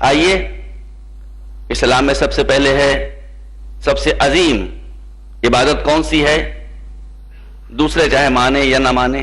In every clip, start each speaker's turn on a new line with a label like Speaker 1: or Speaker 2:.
Speaker 1: آئیے، اسلام میں سب سے پہلے ہے، سب سے عظیم عبادت کون سی ہے؟ دوسرے چاہے مانے یا نہ مانے،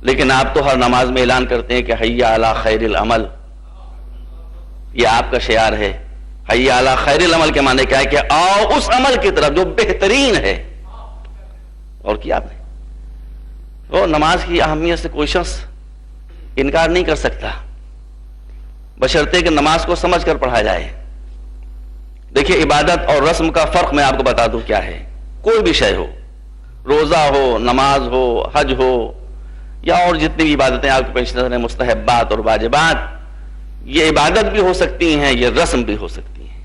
Speaker 1: لیکن آپ تو ہر نماز میں اعلان کرتے ہیں کہ حی علی خیر العمل، یہ آپ کا شعار ہے۔ حی علی خیر العمل کے معنی کیا ہے؟ کہ آؤ اس عمل کی طرف جو بہترین ہے۔ اور کیا آپ نے وہ نماز کی اہمیت سے کوئی شخص انکار نہیں کر سکتا، بشرطے کہ نماز کو سمجھ کر پڑھا جائے۔ دیکھیے، عبادت اور رسم کا فرق میں آپ کو بتا دوں کیا ہے۔ کوئی بھی شے ہو، روزہ ہو، نماز ہو، حج ہو، یا اور جتنی بھی عبادتیں آپ کے پیش نظر ہیں، مستحبات اور واجبات، یہ عبادت بھی ہو سکتی ہیں، یہ رسم بھی ہو سکتی ہیں۔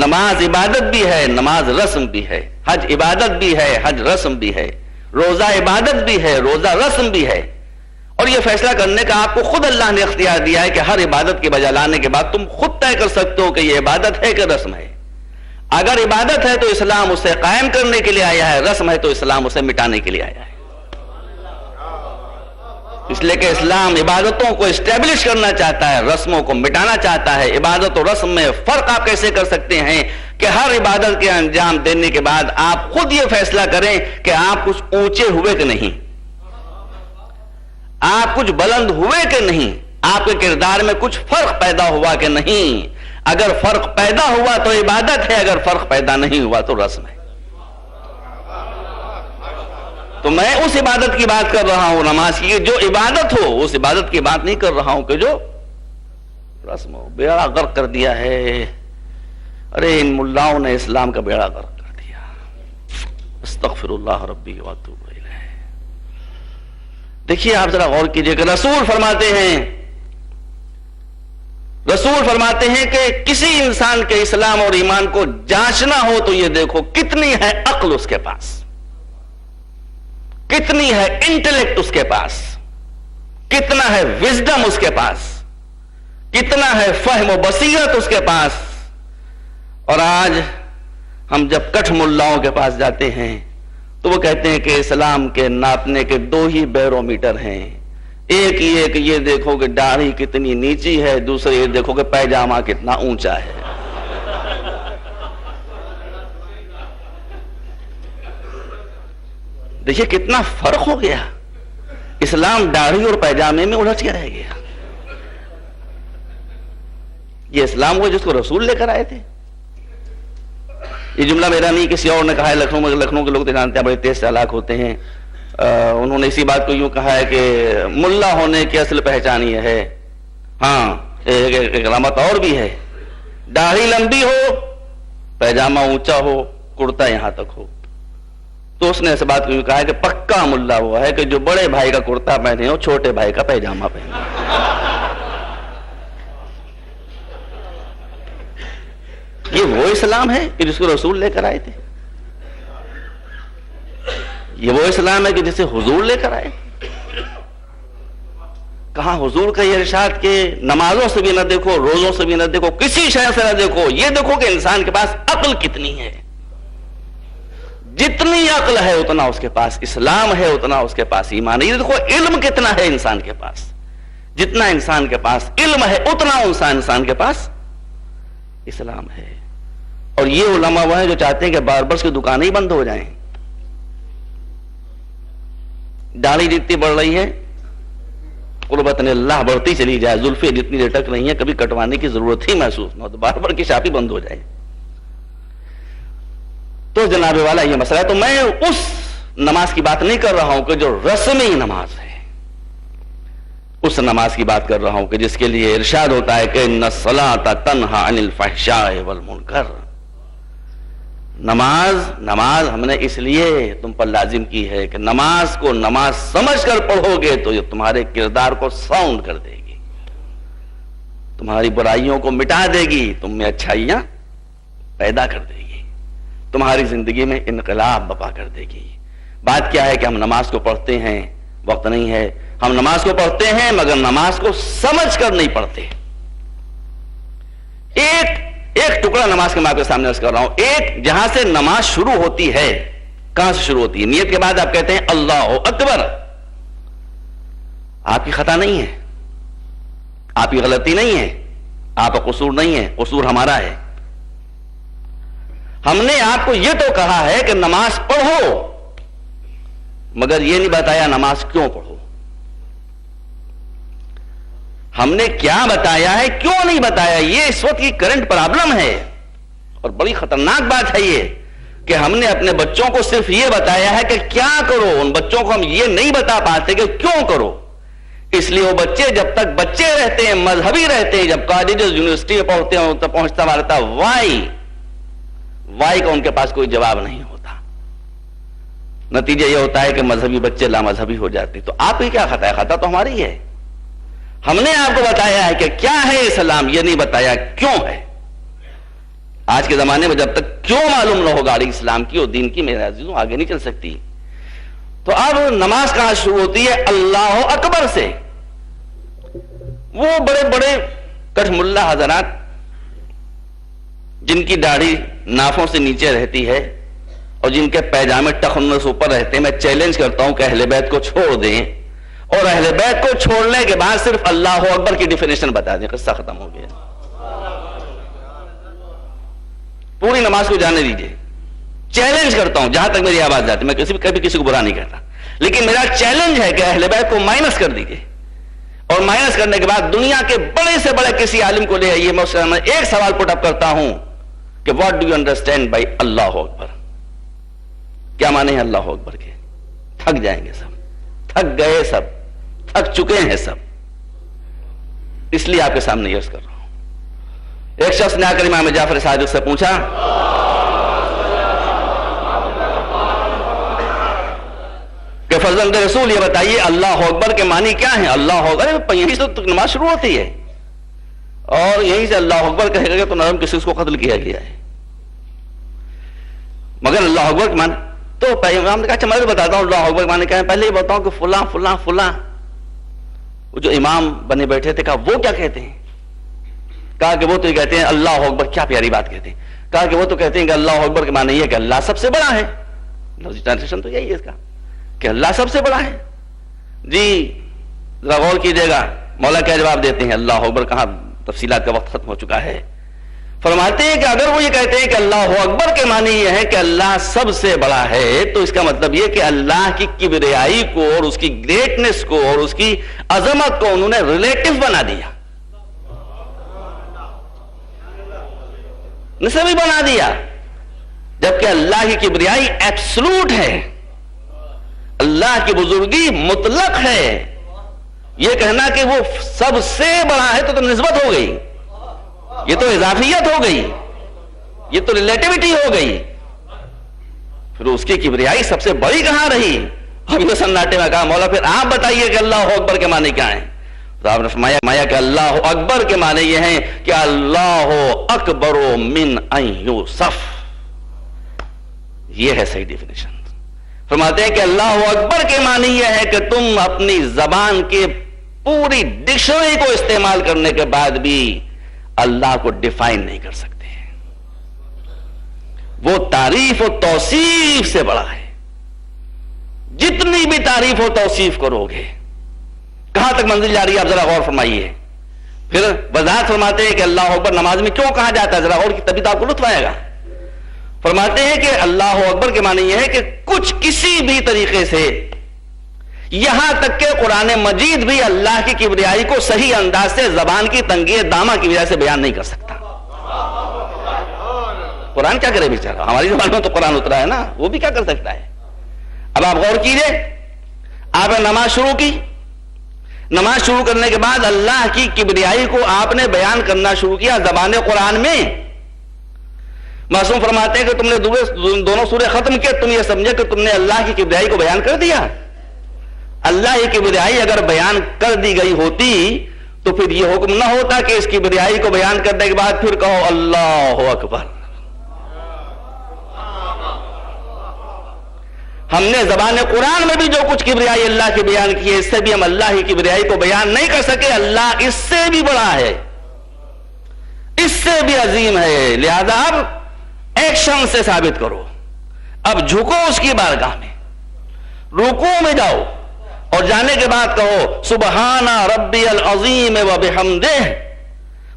Speaker 1: نماز عبادت بھی ہے، نماز رسم بھی ہے۔ حج عبادت بھی ہے، حج رسم بھی ہے۔ روزہ عبادت بھی ہے، روزہ رسم بھی ہے۔ اور یہ فیصلہ کرنے کا آپ کو خود اللہ نے اختیار دیا ہے کہ ہر عبادت کے بجا لانے کے بعد تم خود طے کر سکتے ہو کہ یہ عبادت ہے کہ رسم ہے۔ اگر عبادت ہے تو اسلام اسے قائم کرنے کے لیے آیا ہے، رسم ہے تو اسلام اسے مٹانے کے لیے آیا ہے۔ اس لیے کہ اسلام عبادتوں کو اسٹیبلش کرنا چاہتا ہے، رسموں کو مٹانا چاہتا ہے۔ عبادت اور رسم میں فرق آپ کیسے کر سکتے ہیں کہ ہر عبادت کے انجام دینے کے بعد آپ خود یہ فیصلہ کریں کہ آپ کچھ اونچے ہوئے کہ نہیں، آپ کچھ بلند ہوئے کہ نہیں، آپ کے کردار میں کچھ فرق پیدا ہوا کہ نہیں۔ اگر فرق پیدا ہوا تو عبادت ہے، اگر فرق پیدا نہیں ہوا تو رسم ہے۔ تو میں اس عبادت کی بات کر رہا ہوں، نماز کی جو عبادت ہو، اس عبادت کی بات نہیں کر رہا ہوں کہ جو رسم ہو۔ بیڑا غرق کر دیا ہے، ارے ان ملاؤں نے اسلام کا بیڑا غرق کر دیا۔ استغفر اللہ ربی واتوب الیہ۔ دیکھیے، آپ ذرا غور کیجئے کہ رسول فرماتے ہیں کہ کسی انسان کے اسلام اور ایمان کو جانچنا ہو تو یہ دیکھو کتنی ہے عقل اس کے پاس، کتنی ہے انٹلیکٹ اس کے پاس، کتنا ہے وزڈم اس کے پاس، کتنا ہے فہم و بصیرت اس کے پاس۔ اور آج ہم جب کٹھ ملاؤں کے پاس جاتے ہیں تو وہ کہتے ہیں کہ اسلام کے ناپنے کے 2 ہی بیرومیٹر ہیں، ایک یہ کہ یہ دیکھو کہ داڑھی کتنی نیچی ہے، دوسرے یہ دیکھو کہ پیجامہ کتنا اونچا ہے۔ دیکھیے کتنا فرق ہو گیا، اسلام داڑھی اور پیجامے میں الجھ کے رہ گیا۔ یہ اسلام وہ جس کو رسول لے کر آئے تھے۔ یہ جملہ میرا نہیں، کسی اور نے کہا ہے، لکھنؤ کے لوگ تو جانتے ہیں، بڑے تیز چالاک ہوتے ہیں۔ انہوں نے اسی بات کو یوں کہا ہے کہ ملا ہونے کی اصل پہچان یہ ہے، ہاں ایک علامت اور بھی ہے، داڑھی لمبی ہو، پیجامہ اونچا ہو، کرتا یہاں تک ہو۔ تو اس نے اس بات کو یوں کہا ہے کہ پکا ملا ہوا ہے کہ جو بڑے بھائی کا کرتا پہنے ہو، چھوٹے بھائی کا پیجامہ پہنے ہو۔ یہ وہ اسلام ہے کہ جس کو رسول لے کر آئے تھے؟ یہ وہ اسلام ہے کہ جسے حضور لے کر آئے؟ کہاں حضور کا یہ ارشاد کہ نمازوں سے بھی نہ دیکھو، روزوں سے بھی نہ دیکھو، کسی شے سے نہ دیکھو، یہ دیکھو کہ انسان کے پاس عقل کتنی ہے۔ جتنی عقل ہے اتنا اس کے پاس اسلام ہے، اتنا اس کے پاس ایمان ہے۔ یہ دیکھو علم کتنا ہے انسان کے پاس، جتنا انسان کے پاس علم ہے اتنا انسان کے پاس اسلام ہے۔ اور یہ علماء وہ ہیں جو چاہتے ہیں کہ باربرس کی دکانیں ہی بند ہو جائیں۔ داڑھی جتنی بڑھ رہی ہے، قربت اللہ بڑھتی چلی جائے، زلفیں جتنی لٹک رہی ہیں، کبھی کٹوانے کی ضرورت ہی محسوس نہ ہو تو باربر کی شاپ ہی بند ہو جائے۔ تو جناب والا یہ مسئلہ ہے۔ تو میں اس نماز کی بات نہیں کر رہا ہوں کہ جو رسمی نماز ہے، اس نماز کی بات کر رہا ہوں کہ جس کے لیے ارشاد ہوتا ہے کہ ان الصلاۃ تنہی عن الفحشاء والمنکر۔ نماز ہم نے اس لیے تم پر لازم کی ہے کہ نماز کو نماز سمجھ کر پڑھو گے تو یہ تمہارے کردار کو ساؤنڈ کر دے گی، تمہاری برائیوں کو مٹا دے گی، تم میں اچھائیاں پیدا کر دے گی، تمہاری زندگی میں انقلاب برپا کر دے گی۔ بات کیا ہے کہ ہم نماز کو پڑھتے ہیں، وقت نہیں ہے، ہم نماز کو پڑھتے ہیں مگر نماز کو سمجھ کر نہیں پڑھتے۔ ایک ٹکڑا نماز کے میں آپ کے سامنے عرض کر رہا ہوں۔ ایک جہاں سے نماز شروع ہوتی ہے، کہاں سے شروع ہوتی ہے؟ نیت کے بعد آپ کہتے ہیں اللہ اکبر، آپ کی خطا نہیں ہے، آپ کی غلطی نہیں ہے، آپ کا قصور نہیں ہے، قصور ہمارا ہے. ہم نے آپ کو یہ تو کہا ہے کہ نماز پڑھو، مگر یہ نہیں بتایا نماز کیوں پڑھو. ہم نے کیا بتایا ہے، کیوں نہیں بتایا. یہ اس وقت کی کرنٹ پرابلم ہے اور بڑی خطرناک بات ہے یہ کہ ہم نے اپنے بچوں کو صرف یہ بتایا ہے کہ کیا کرو. ان بچوں کو ہم یہ نہیں بتا پاتے کہ کیوں کرو. اس لیے وہ بچے جب تک بچے رہتے ہیں، مذہبی رہتے ہیں، جب کالجز یونیورسٹی میں پڑھتے ہیں تو پہنچتا رہتا وائی کا ان کے پاس کوئی جواب نہیں ہوتا. نتیجہ یہ ہوتا ہے کہ مذہبی بچے لامذہبی ہو جاتے. تو آپ کی کیا خطا ہے؟ خطا تو ہماری ہے. ہم نے آپ کو بتایا ہے کہ کیا ہے اسلام، یہ نہیں بتایا کیوں ہے. آج کے زمانے میں جب تک کیوں معلوم نہ ہو گاڑی اسلام کی اور دین کی، میرے عزیزوں آگے نہیں چل سکتی. تو اب نماز کہاں شروع ہوتی ہے؟ اللہ اکبر سے. وہ بڑے بڑے کٹھ ملا حضرات جن کی داڑھی نافوں سے نیچے رہتی ہے اور جن کے پیجامے ٹخنوں سے اوپر رہتے ہیں، میں چیلنج کرتا ہوں کہ اہل بیت کو چھوڑ دیں اور اہل بیت کو چھوڑنے کے بعد صرف اللہ اکبر کی ڈیفینیشن بتا دیں، قصہ ختم ہو گیا. پوری نماز کو جانے دیجیے. چیلنج کرتا ہوں جہاں تک میری آواز جاتی، میں کبھی کسی کو برا نہیں کہتا، لیکن میرا چیلنج ہے کہ اہل بیت کو مائنس کر دیجیے اور مائنس کرنے کے بعد دنیا کے بڑے سے بڑے کسی عالم کو لے آئیے. میں اس سے ایک سوال پٹ اپ کرتا ہوں کہ what do you understand by Allah اکبر؟ کیا معنی ہے اللہ اکبر کے؟ تھک جائیں گے سب، تھک گئے سب، تھک چکے ہیں سب. اس لیے آپ کے سامنے عرض کر رہا ہوں. ایک شخص نے آ کر امام جعفر صادق سے پوچھا کہ فرزند رسول یہ بتائیے اللہ اکبر کے معنی کیا ہیں؟ اللہ اکبر یہی سے نماز شروع ہوتی ہے اور یہیں سے اللہ اکبر کہے گا تو نرم کسی کو قتل کیا گیا ہے. مگر اللہ اکبر کے معنی تو امام نے کہا اچھا میں بھی بتاتا ہوں اللہ اکبر کے معنی کیا ہے. پہلے یہ بتاؤں کہ فلاں فلاں فلاں وہ جو امام بنے بیٹھے تھے، کہا وہ کیا کہتے ہیں؟ کہا کہ وہ تو یہ کہتے ہیں اللہ اکبر. کیا پیاری بات کہتے ہیں. کہا کہ وہ تو کہتے ہیں کہ اللہ اکبر کے معنی یہ کہ اللہ سب سے بڑا ہے. ٹرانسلیشن تو یہی ہے اس کا کہ اللہ سب سے بڑا ہے. جی ذرا غور کیجئے گا مولا کیا جواب دیتے ہیں. اللہ اکبر کہاں، تفصیلات کا وقت ختم ہو چکا ہے. فرماتے ہیں کہ اگر وہ یہ کہتے ہیں کہ اللہ اکبر کے معنی یہ ہے کہ اللہ سب سے بڑا ہے، تو اس کا مطلب یہ کہ اللہ کی کبریائی کو اور اس کی گریٹنس کو اور اس کی عظمت کو انہوں نے ریلیٹو بنا دیا، نسبی بنا دیا، جبکہ اللہ کی کبریائی ایبسلوٹ ہے، اللہ کی بزرگی مطلق ہے. یہ کہنا کہ وہ سب سے بڑا ہے تو نسبت ہو گئی، یہ تو اضافیت ہو گئی، یہ تو ریلیٹیوٹی ہو گئی. پھر اس کی کبریائی سب سے بڑی کہاں رہی؟ اب یہ سناٹے میں کہا مولا پھر آپ بتائیے کہ اللہ اکبر کے معنی کیا ہیں؟ تو آپ نے فرمایا کہ اللہ اکبر کے معنی یہ ہیں کہ اللہ اکبر من ان یوصف. یہ ہے صحیح ڈیفینیشن. فرماتے ہیں کہ اللہ اکبر کے معنی یہ ہے کہ تم اپنی زبان کے پوری ڈکشنری کو استعمال کرنے کے بعد بھی اللہ کو ڈیفائن نہیں کر سکتے. وہ تعریف و توصیف سے بڑا ہے. جتنی بھی تعریف و توصیف کرو گے کہاں تک منزل جا رہی ہے آپ ذرا غور فرمائیے. پھر وضاحت فرماتے ہیں کہ اللہ اکبر نماز میں کیوں کہا جاتا ہے، ذرا غور کی تبھی تو آپ کو لطف آئے گا. فرماتے ہیں کہ اللہ اکبر کے معنی یہ ہے کہ کچھ کسی بھی طریقے سے، یہاں تک کہ قرآن مجید بھی اللہ کی کبریائی کو صحیح انداز سے زبان کی تنگی دامہ کی وجہ سے بیان نہیں کر سکتا. قرآن کیا کرے بیچارہ، ہماری زبان میں تو قرآن اترا ہے نا، وہ بھی کیا کر سکتا ہے. اب آپ غور کیجئے، آپ نے نماز شروع کی، نماز شروع کرنے کے بعد اللہ کی کبریائی کو آپ نے بیان کرنا شروع کیا زبان قرآن میں. معصوم فرماتے ہیں کہ تم نے دونوں سورے ختم کیے، تم یہ سمجھے کہ تم نے اللہ کی کبریائی کو بیان کر دیا. اللہ کی کبریائی اگر بیان کر دی گئی ہوتی تو پھر یہ حکم نہ ہوتا کہ اس کبریائی کو بیان کرنے کے بعد پھر کہو اللہ اکبر. ہم نے زبان قرآن میں بھی جو کچھ کبریائی اللہ کی بیان کی ہے، اس سے بھی ہم اللہ کی کبریائی کو بیان نہیں کر سکے. اللہ اس سے بھی بڑا ہے، اس سے بھی عظیم ہے. لہذا اب ایکشن سے ثابت کرو. اب جھکو اس کی بارگاہ میں، رکوع میں جاؤ اور جانے کے بعد کہو سبحان ربی العظیم و بحمدہ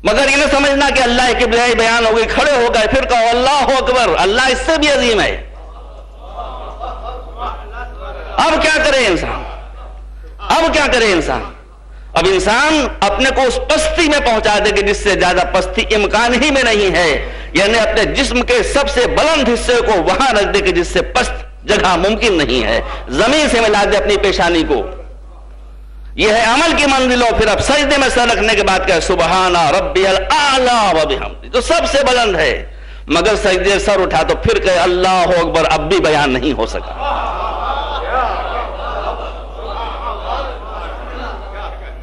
Speaker 1: مگر یہ نہ سمجھنا کہ اللہ کی کبریائی بیان ہو گئی، کھڑے ہو گئے پھر کہو اللہ اکبر، اللہ اس سے بھی عظیم ہے۔ اب کیا کرے انسان؟ اب کیا کرے انسان؟ اب انسان اپنے کو اس پستی میں پہنچا دے کہ جس سے زیادہ پستی امکان ہی میں نہیں ہے، یعنی اپنے جسم کے سب سے بلند حصے کو وہاں رکھ دے کہ جس سے پست جگہ ممکن نہیں ہے، زمین سے ملا دے اپنی پیشانی کو۔ یہ ہے عمل کی منزل۔ اور پھر اب سجدے میں سر رکھنے کے بعد کہ سبحان ربی الاعلی و بحمدہ، جو سب سے بلند ہے، مگر سجدے سر اٹھا تو پھر کہ اللہ اکبر اب بھی بیان نہیں ہو سکا۔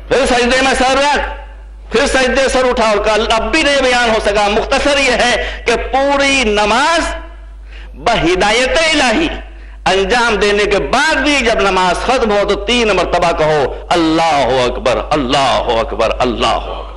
Speaker 1: پھر سجدے میں سر رکھ، پھر سجدے سر اٹھا اور کہا اب بھی نہیں بیان ہو سکا۔ مختصر یہ ہے کہ پوری نماز بہدایت الہی انجام دینے کے بعد بھی جب نماز ختم ہو تو 3 مرتبہ کہو اللہ اکبر اللہ اکبر اللہ اکبر۔